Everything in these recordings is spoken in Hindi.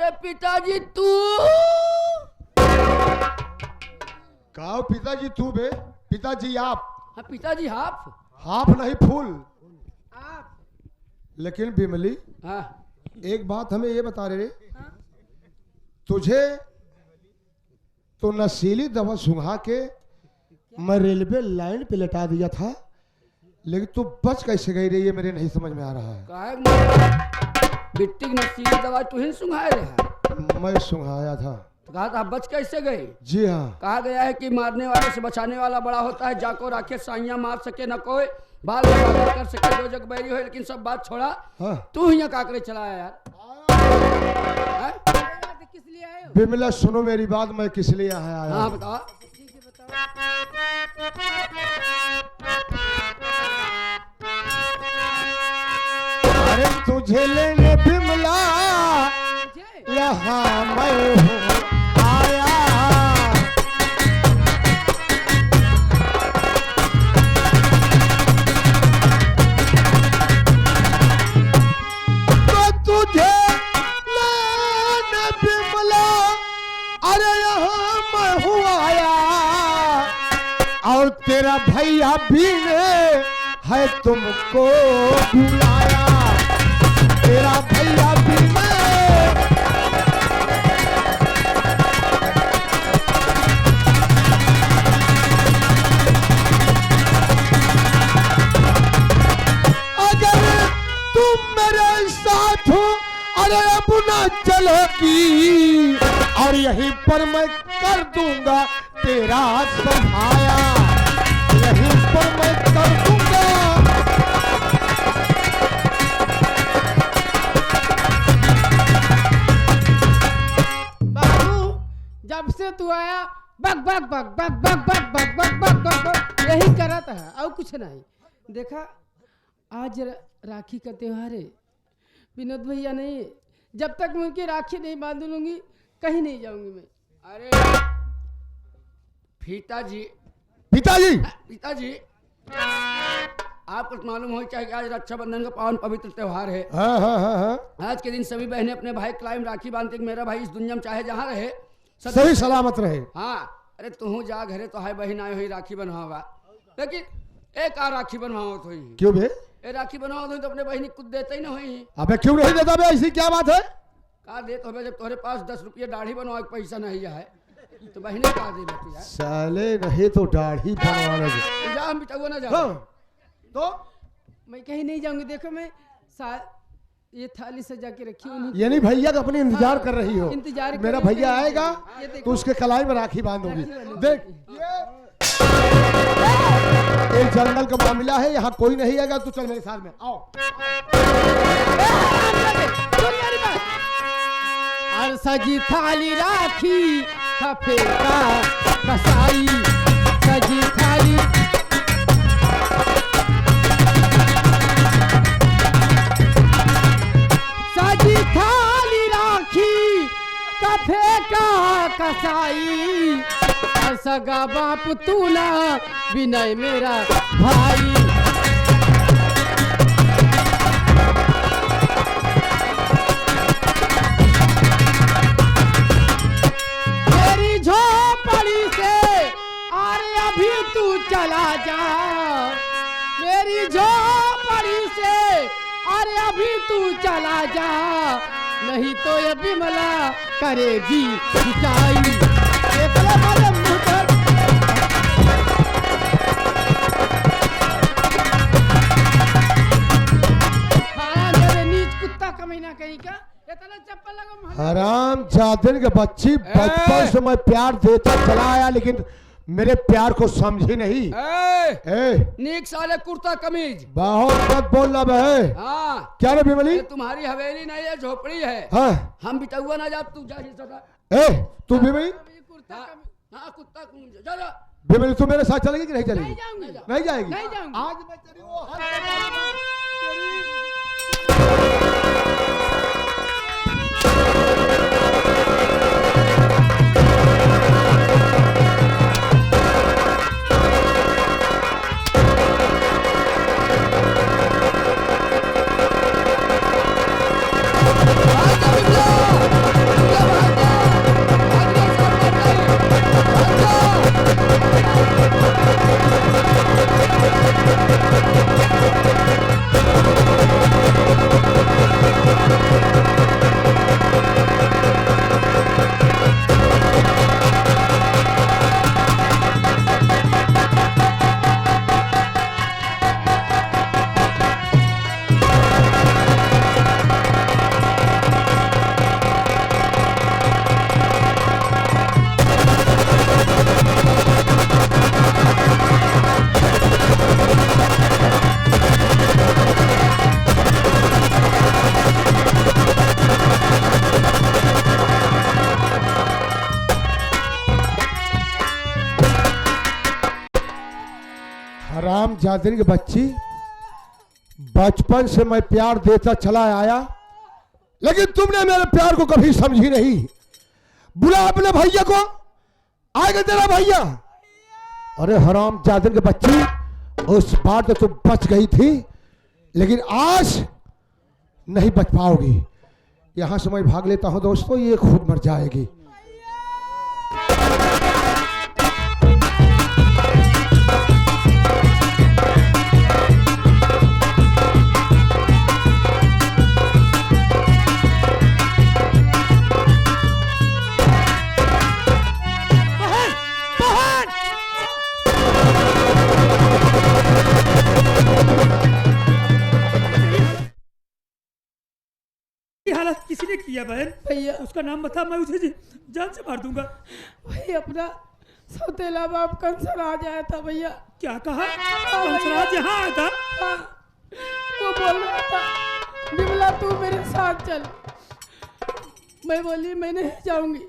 अरे पिताजी तू कहो पिताजी तू बे, पिताजी आप। हाँ पिताजी हाफ हाफ नहीं फूल। आप लेकिन बिमली हाँ एक बात हमें ये बता रहे, तुझे तो नशीली दवा सुंघा के मैं रेलवे लाइन पे लटा दिया था, लेकिन तू बच कैसे गई रही है मेरे नहीं समझ में आ रहा है। बिट्टी की नशीली दवा तू ही सुंघाए रहा। मैं सुंघाया था। तो कहा था बच कैसे गई? जी हाँ। कहा गया है कि मारने वाले से बचाने वाला बड़ा होता है। जाको राखे साइया मार सके न कोई, बाल कर सके दो जग बैरी हो। लेकिन सब बात छोड़ा, हाँ। तू ही काकरे चलाया यार। किस लिए आए हो? बिमला सुनो मेरी बात, मैं किस लिए आया। हाँ बता। अरे तुझे लेने बिमला यहाँ मैं हूँ आया। तो तुझे लेने बिमला अरे यहाँ मैं हूँ आया, और तेरा भैया भी ने है तुमको बुलाया। तेरा भैया भी ने अगर तुम मेरे साथ हो अरे अब ना चलोगी, और यहीं पर मैं कर दूंगा तेरा सहाया। यहीं पर मैं कर दूंगा। बाबू जब से तू आया बक बक बक बक बक बक बक बक बक बक बक यही करत है और कुछ नहीं। देखा आज राखी का त्योहार है, विनोद भैया नहीं है। जब तक मैं उनकी राखी नहीं बांध लूंगी कहीं नहीं जाऊंगी मैं। अरे पिताजी पिताजी पिताजी आपको तो मालूम हो चाहे कि आज रक्षाबंधन का पावन पवित्र त्योहार है। हाँ हाँ हाँ हाँ। आज के दिन सभी बहनें अपने भाई क्लाइम राखी बांधते कि मेरा भाई इस दुनिया में चाहे जहाँ रहे सही सलामत रहे। हाँ अरे तू जा घरे तो हाय बहन आए हुई राखी बनवावा, लेकिन एक आ राखी बनवाओ तो ही क्यों बे? ए राखी बनवाओ तो अपने बहनी कुछ देते ही ना हुई। अबे क्यों नहीं देता बे? ऐसी क्या बात है? कहा दे तो जब तुम्हारे पास 10 रुपये दाढ़ी बनवाओ पैसा नहीं है तो बहने कहा दे तू यार। साले नहीं तो दाढ़ी बनवाने दे। तू जा हम बिटाओ ना जा। हाँ। तो मैं कहीं नहीं जाऊंगी। देखो मैं ये थाली सजा के रखी हूँ। यानी भैया का अपने इंतजार कर रही हो। इंतजार कर मेरा रही हूँ। भैया आएगा ये देखो। तो उसके कलाई में राखी बांधोगी। राखी बांधूंगी। देख ये जंगल का मामला है, यहाँ कोई नहीं आएगा। तू चल मेरे साथ में आओ। और सजी थाली राखी खफे का कसाई सजी थाली सजी थाली राखी कफे का कसाई और सगा बाप तू ना विनय मेरा भाई। मेरी झोपड़ी से अरे अभी तू चला जा, मेरी झोपड़ी से अरे अभी तू चला जा, नहीं तो ये बिमला करेगी पिटाई। कुत्ता कमीना कहीं का चप्पल लगा। हराम जादन के बच्ची, बचपन से मैं प्यार देता चला आया, लेकिन मेरे प्यार को समझी नहीं। नीक साले कुर्ता कमीज बहुत मत बोल रहा है। हाँ क्या रे बिमली? तुम्हारी हवेली नहीं है झोपड़ी है। हाँ हम बिटुआ ना जा, तू जा तू बिमली? हाँ कुत्ता कमीज जा जा। बिमली तू मेरे साथ चलेगी कि नहीं चलेगी? नहीं जाऊंगी। नहीं जाएगी? नहीं जाऊंगी। आज मैं तेरी वो हर जा जादन की बच्ची, बचपन से मैं प्यार देता चला आया, लेकिन तुमने मेरे प्यार को कभी समझी नहीं। बुला अपने भैया को, आएगा तेरा भैया। अरे हराम जादन की बच्ची, उस बार तो तुम बच गई थी, लेकिन आज नहीं बच पाओगी। यहां से मैं भाग लेता हूं दोस्तों, ये खुद मर जाएगी। हालत किसी ने किया बहन? भैया उसका नाम बता, मैं उसे जान से मार दूंगा। भाई अपना सौतेला बाप कंसराज आया था भैया। क्या कहा? कंसराज यहाँ आया था? हाँ, वो बोल रहा था बिमला तू मेरे साथ चल। मैं बोली मैं नहीं जाऊंगी,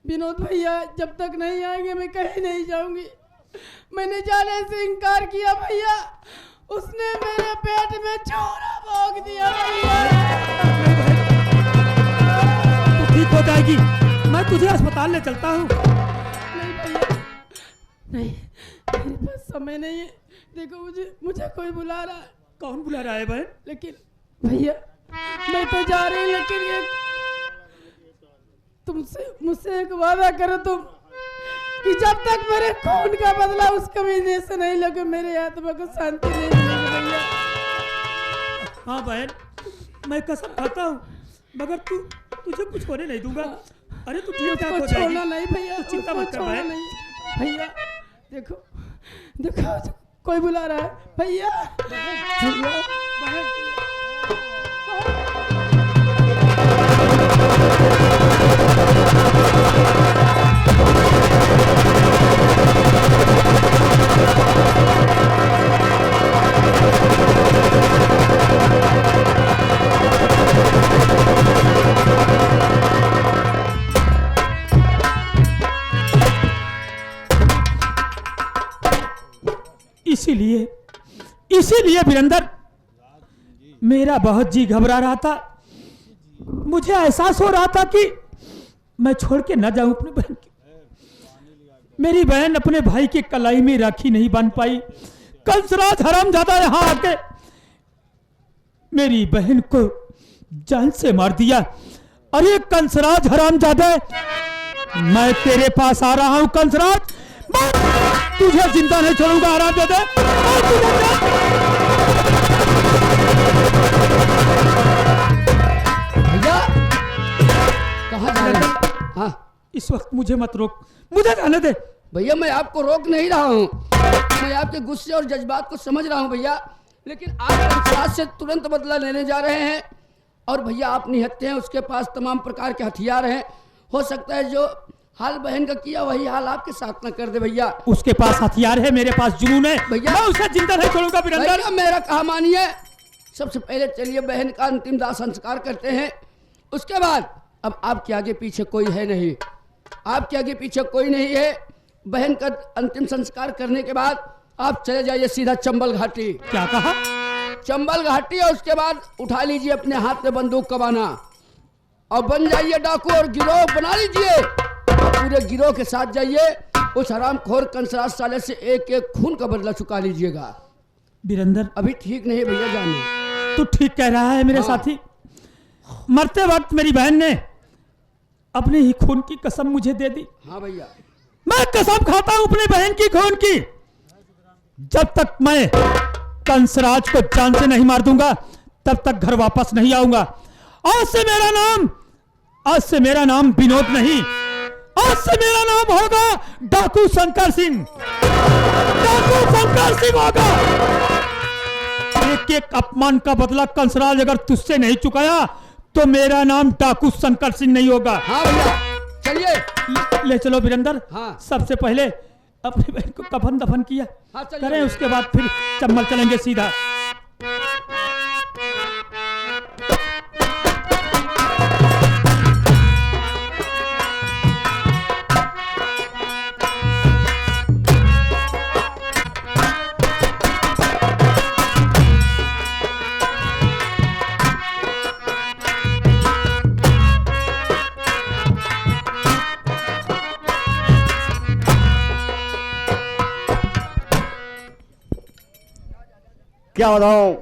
विनोद भैया जब तक नहीं आएंगे मैं कहीं नहीं जाऊंगी। मैंने जाने से इनकार किया भैया, उसने मेरे पेट में चूरा भोग दिया भैया। ठीक हो जाएगी, मैं तुझे अस्पताल ले चलता हूँ। नहीं भैया नहीं, मेरे पास समय नहीं है। देखो मुझे कोई बुला रहा है। कौन बुला रहा है बहन? लेकिन भैया मैं तो जा रही, लेकिन ये तुमसे मुझसे एक वादा करो तुम कि जब तक मेरे खून का बदला उस कमीने से नहीं लगे मेरे आत्मा को शांति नहीं मिलेगी भैया। हाँ बहन, मैं कसम खाता हूँ, मगर तुझे कुछ होने नहीं दूंगा। अरे तू ठीक ठाक हो जाएगी। छोड़ना नहीं भैया, तू चिंता मत कर छोड़ना बहन। नहीं भैया। देखो देखो कोई बुला रहा है भैया। भैया इसीलिए वीरेंद्र, मेरा बहुत जी घबरा रहा था। मुझे एहसास हो रहा था कि मैं छोड़ के न जाऊं अपनी बहन की। मेरी बहन अपने भाई के कलाई में राखी नहीं बांध पाई। कंसराज हरामजादा यहां आके मेरी बहन को जान से मार दिया। अरे कंसराज हरामजादा, मैं तेरे पास आ रहा हूं कंसराज। मैं तुझे जिंदा नहीं छोड़ूंगा हरामजादा। भैया कहाँ जा रहे हैं? हाँ इस वक्त मुझे मत रोक, मुझे जाने दे। भैया मैं आपको रोक नहीं रहा हूँ, मैं आपके गुस्से और जज्बात को समझ रहा हूँ भैया, लेकिन आप कंसराज से तुरंत बदला लेने जा रहे हैं। और भैया आप निहत्थे हैं, उसके पास तमाम प्रकार के हथियार हैं। हो सकता है जो हाल बहन का किया वही हाल आपके साथ न कर दे भैया। उसके पास हथियार है, मेरे पास जुनून है भैया। मैं उसे जिंदा नहीं छोड़ूंगा वीरेंद्र। भैया मेरा कहा मानिए, सबसे पहले चलिए बहन का अंतिम दाह संस्कार करते हैं, उसके बाद अब आपके आगे पीछे कोई है नहीं, आपके आगे पीछे कोई नहीं है। बहन का अंतिम संस्कार करने के बाद आप चले जाइए सीधा चंबल घाटी। क्या कहा? चंबल घाटी, और उसके बाद उठा लीजिए अपने हाथ में बंदूक का बाना और बन जाइए डाकू और गिरोह बना लीजिए। पूरे गिरोह के साथ जाइए, उस हरामखोर कंसराज साले से एक एक खून का बदला चुका लीजिएगा। वीरेंद्र अभी ठीक नहीं भैया जाने। तू ठीक कह रहा है मेरे हाँ। साथी। मरते वक्त मेरी बहन ने अपने ही खून की कसम मुझे दे दी। हाँ भैया मैं कसम खाता हूं अपनी बहन की खून की, जब तक मैं कंसराज को जान से नहीं मार दूंगा तब तक घर वापस नहीं आऊंगा। आज से मेरा नाम विनोद नहीं, आज से मेरा नाम होगा डाकू शंकर सिंह। डाकू शंकर सिंह होगा। एक एक अपमान का बदला कंसराज अगर तुझसे नहीं चुकाया तो मेरा नाम डाकू शंकर सिंह नहीं होगा। हाँ भैया चलिए। ले चलो वीरेंद्र। हाँ। सबसे पहले अपनी बहन को कफन दफन किया हाँ, चलिए। करें, उसके बाद फिर चंबल चलेंगे सीधा। क्या बताऊं,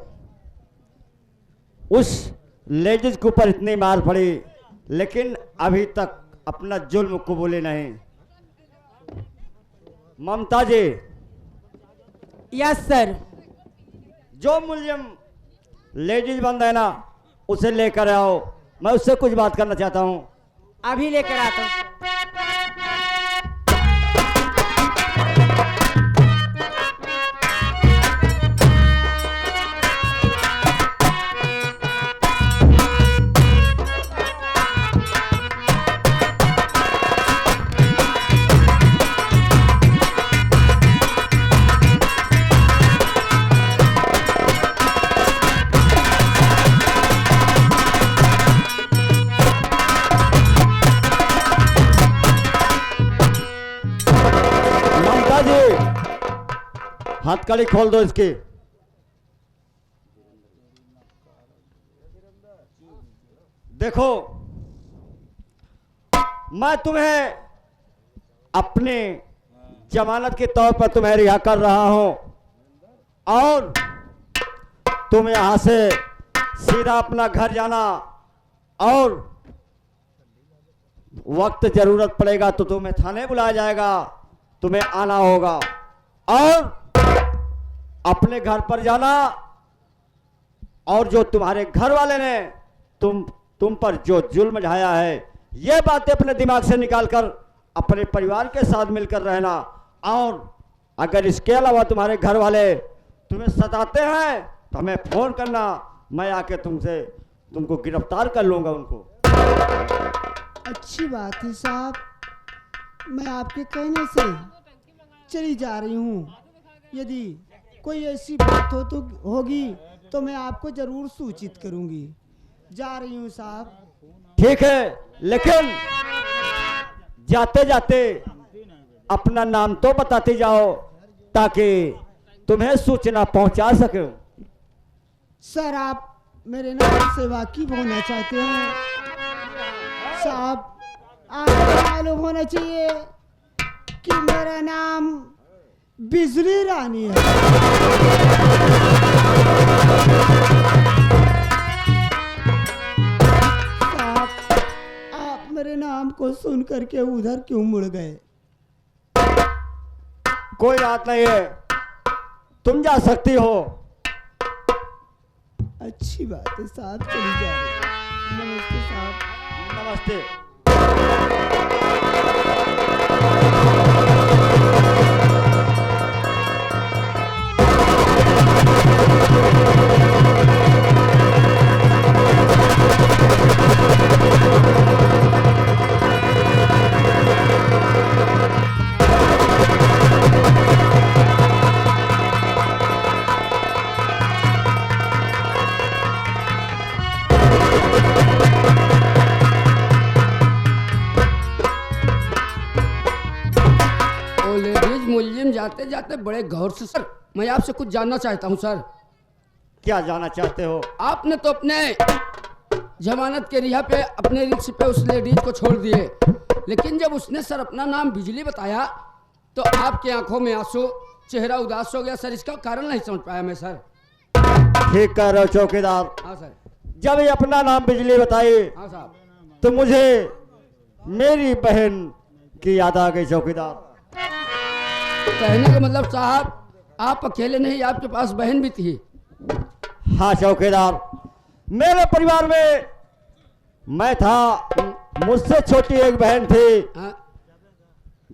उस लेडीज के ऊपर इतनी मार पड़ी लेकिन अभी तक अपना जुल्म कबूले नहीं। ममता जी, यस सर। जो मुलजिम लेडीज बंद है ना, उसे लेकर आओ, मैं उससे कुछ बात करना चाहता हूं। अभी लेकर आता हूँ। ममता जी, हथकड़ी खोल दो इसकी। देखो, मैं तुम्हें अपने जमानत के तौर पर तुम्हें रिहा कर रहा हूं और तुम यहां से सीधा अपना घर जाना और वक्त जरूरत पड़ेगा तो तुम्हें थाने बुलाया जाएगा, तुम्हें आना होगा और अपने घर पर जाना। और जो तुम्हारे घर वाले ने तुम पर जो जुल्म ढाया है, ये बातें अपने दिमाग से निकालकर अपने परिवार के साथ मिलकर रहना। और अगर इसके अलावा तुम्हारे घर वाले तुम्हें सताते हैं तो हमें फोन करना, मैं आके तुमको गिरफ्तार कर लूंगा उनको। अच्छी बात है साहब, मैं आपके कहने से चली जा रही हूँ। यदि कोई ऐसी बात होगी तो मैं आपको जरूर सूचित करूंगी। जा रही हूँ साहब। ठीक है, लेकिन जाते जाते अपना नाम तो बताते जाओ ताकि तुम्हें सूचना पहुंचा सके। सर, आप मेरे नाम से वाकिफ होना चाहते हैं साहब? आपको मालूम होना चाहिए कि मेरा नाम बिजली रानी है। साहब, आप मेरे नाम को सुन करके उधर क्यों मुड़ गए? कोई बात नहीं है, तुम जा सकती हो। अच्छी बात है साहब, चली जा रही हूं। नमस्ते साहब। नमस्ते। ओ लेडीज मुलजिम जाते जाते बड़े गौर से, सर मैं आपसे कुछ जानना चाहता हूं सर। क्या जाना चाहते हो? आपने तो अपने जमानत के रिहा पे अपने रिक्स पे उस लेडीज को छोड़ दिए, लेकिन जब उसने सर अपना नाम बिजली बताया तो आपकी आंखों में आंसू, चेहरा उदास हो गया सर। इसका कारण नहीं समझ पाया मैं सर। ठीक कह रहे हो चौकीदार। हाँ सर। जब ये अपना नाम बिजली बताई हाँ साहब। तो मुझे मेरी बहन की याद आ गई चौकीदार। कहने का मतलब साहब, आप अकेले नहीं, आपके पास बहन भी थी? हाँ चौकीदार, मेरे परिवार में मैं था, मुझसे छोटी एक बहन थी हाँ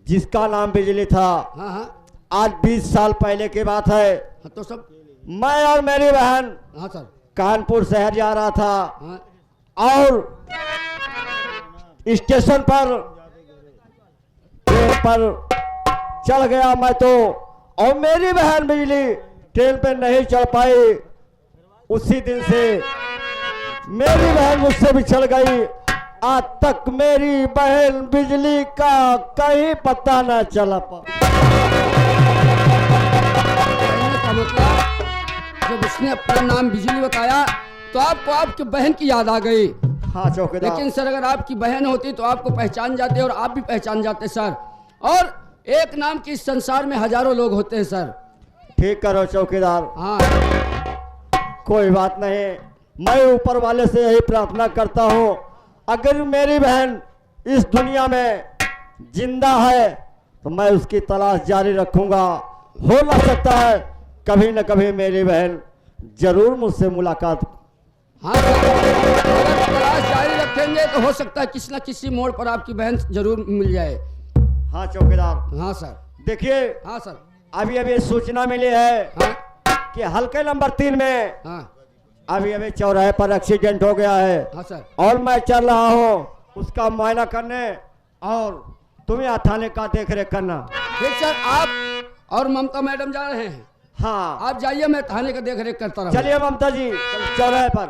जिसका नाम बिजली था। हाँ हाँ। आज 20 साल पहले की बात है। हाँ तो सब। मैं और मेरी बहन हाँ सर। कानपुर शहर जा रहा था हाँ और स्टेशन पर ट्रेन पर चढ़ गया मैं तो, और मेरी बहन बिजली ट्रेन पे नहीं चढ़ पाई। उसी दिन से मेरी बहन मुझसे बिछड़ गई। आज तक मेरी बहन बिजली का कहीं पता न चला कहने का मतलब, जब उसने अपना नाम बिजली बताया तो आपको आपकी बहन की याद आ गई। हाँ चौकीदार। लेकिन सर अगर आपकी बहन होती तो आपको पहचान जाते और आप भी पहचान जाते सर। और एक नाम की इस संसार में हजारों लोग होते हैं सर। ठीक करो चौकीदार। हाँ कोई बात नहीं, मैं ऊपर वाले से यही प्रार्थना करता हूँ, अगर मेरी बहन इस दुनिया में जिंदा है तो मैं उसकी तलाश जारी रखूंगा। हो ना सकता है कभी न कभी मेरी बहन जरूर मुझसे मुलाकात। हाँ सर, अगर तलाश जारी रखेंगे तो हो सकता है किसी न किसी मोड़ पर आपकी बहन जरूर मिल जाए। हाँ चौकीदार, हाँ सर। देखिए हाँ सर। अभी अभी सूचना मिली है हाँ कि हल्के नंबर 3 में हाँ अभी चौराहे पर एक्सीडेंट हो गया है हाँ सर। और मैं चल रहा हूँ उसका मुआयना करने और तुम यहाँ थाने का देख रेख करना। ठीक सर, आप और ममता मैडम जा रहे हैं, हाँ आप जाइए, मैं थाने का देख रेख करता रहूँ। चलिए ममता जी चौराहे पर।